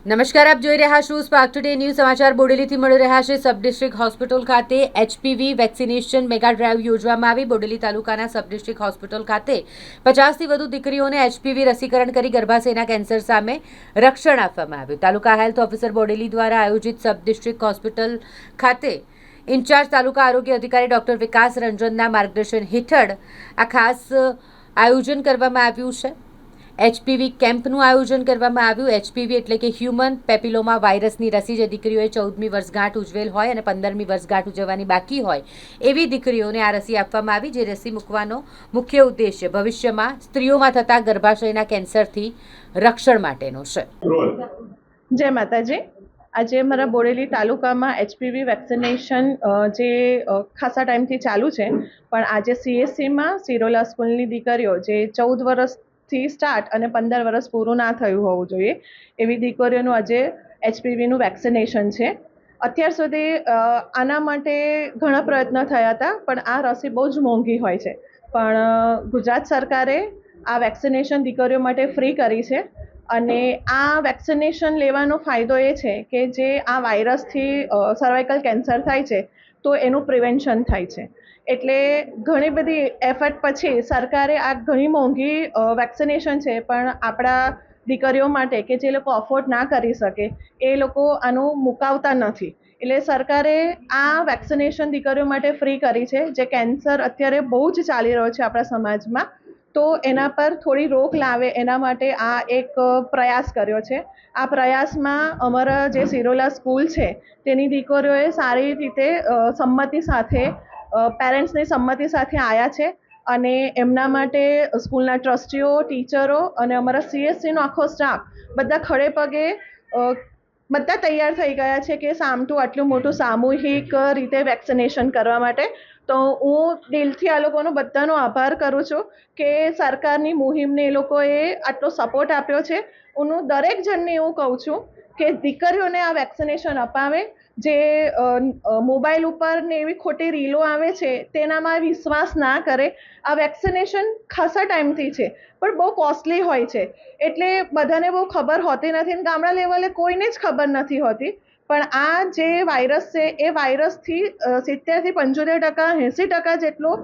નમસ્કાર, આપ જોઈ રહ્યા છો સ્પાર્ક ટુડે ન્યૂઝ સમાચાર બોડેલીથી મળી રહ્યા છે. સબ ડિસ્ટ્રિક્ટ હોસ્પિટલ ખાતે એચપીવી વેક્સિનેશન મેગા ડ્રાઈવ યોજવામાં આવી. બોડેલી તાલુકાના સબ ડિસ્ટ્રિક્ટ હોસ્પિટલ ખાતે 50થી વધુ દીકરીઓને એચપીવી રસીકરણ કરી ગર્ભાશયના કેન્સર સામે રક્ષણ આપવામાં આવ્યું. તાલુકા હેલ્થ ઓફિસર બોડેલી દ્વારા આયોજિત સબ ડિસ્ટ્રિક્ટ હોસ્પિટલ ખાતે ઇન્ચાર્જ તાલુકા આરોગ્ય અધિકારી ડોક્ટર વિકાસ રંજનના માર્ગદર્શન હેઠળ આ ખાસ આયોજન કરવામાં આવ્યું છે. એચપીવી કેમ્પનું આયોજન કરવામાં આવ્યું. એચપીવી એટલે કે હ્યુમન પેપિલોમા વાયરસની રસી જે દીકરીઓએ 14મી વર્ષગાંઠ ઉજવેલ હોય અને 15મી વર્ષગાંઠ ઉજવવાની બાકી હોય એવી દીકરીઓને આ રસી આપવામાં આવી. જે રસી મૂકવાનો મુખ્ય ઉદ્દેશ્ય ભવિષ્યમાં સ્ત્રીઓમાં થતા ગર્ભાશયના કેન્સરથી રક્ષણ માટેનો છે. જય માતાજી. આજે અમારા બોડેલી તાલુકામાં એચપીવી વેક્સિનેશન જે ખાસા ટાઈમથી ચાલુ છે, પણ આજે સીએસસીમાં સિરોલા સ્કૂલની દીકરીઓ જે 14 વર્ષથી સ્ટાર્ટ અને 15 વર્ષ પૂરું ના થયું હોવું જોઈએ એવી દીકરીઓનું આજે એચપીવીનું વેક્સિનેશન છે. અત્યાર સુધી આના માટે ઘણા પ્રયત્નો થયા હતા, પણ આ રસી બહુ જ મોંઘી હોય છે. પણ ગુજરાત સરકારે આ વેક્સિનેશન દીકરીઓ માટે ફ્રી કરી છે. અને આ વેક્સિનેશન લેવાનો ફાયદો એ છે કે જે આ વાયરસથી સર્વાઇકલ કેન્સર થાય છે તો એનું પ્રિવેન્શન થાય છે. એટલે ઘણી બધી એફર્ટ પછી સરકારે આ ઘણી મોંઘી વેક્સિનેશન છે, પણ આપણા દીકરીઓ માટે કે જે લોકો અફોર્ડ ના કરી શકે એ લોકો આનું મુકાવતા નથી. એટલે સરકારે આ વેક્સિનેશન દીકરીઓ માટે ફ્રી કરી છે. જે કેન્સર અત્યારે બહુ જ ચાલી રહ્યો છે આપણા સમાજમાં, તો એના પર થોડી રોક લાવે એના માટે આ એક પ્રયાસ કર્યો છે. આ પ્રયાસમાં અમારા જે સિરોલા સ્કૂલ છે તેની દીકરીઓએ સારી રીતે સંમતિ સાથે પેરેન્ટ્સની સંમતિ સાથે આવ્યા છે. અને એમના માટે સ્કૂલના ટ્રસ્ટીઓ, ટીચરો અને અમારા સીએસસીનો આખો સ્ટાફ બધા ખડે પગે બધા તૈયાર થઈ ગયા છે કે સામટું આટલું મોટું સામૂહિક રીતે વેક્સિનેશન કરવા માટે. તો હું દિલથી આ લોકોનો બધાનો આભાર કરું છું કે સરકારની મુહિમને એ લોકોએ આટલો સપોર્ટ આપ્યો છે. હું દરેક જણને એવું કહું છું કે દીકરીઓને આ વેક્સિનેશન અપાવે. જે મોબાઈલ ઉપર ને એવી ખોટી રીલો આવે છે તેનામાં વિશ્વાસ ના કરે. આ વેક્સિનેશન ખાસા ટાઈમથી છે, પણ બહુ કોસ્ટલી હોય છે, એટલે બધાને બહુ ખબર હોતી નથી. ગામડા લેવલે કોઈને જ ખબર નથી હોતી. પણ આ જે વાયરસ છે એ વાયરસથી 70થી 75%, 80% જેટલો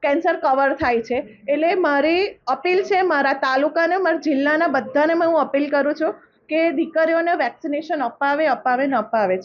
કેન્સર કવર થાય છે. એટલે મારી અપીલ છે મારા તાલુકાને, મારા જિલ્લાના બધાને હું અપીલ કરું છું કે દીકરીઓને વેક્સિનેશન અપાવે ને અપાવે જ.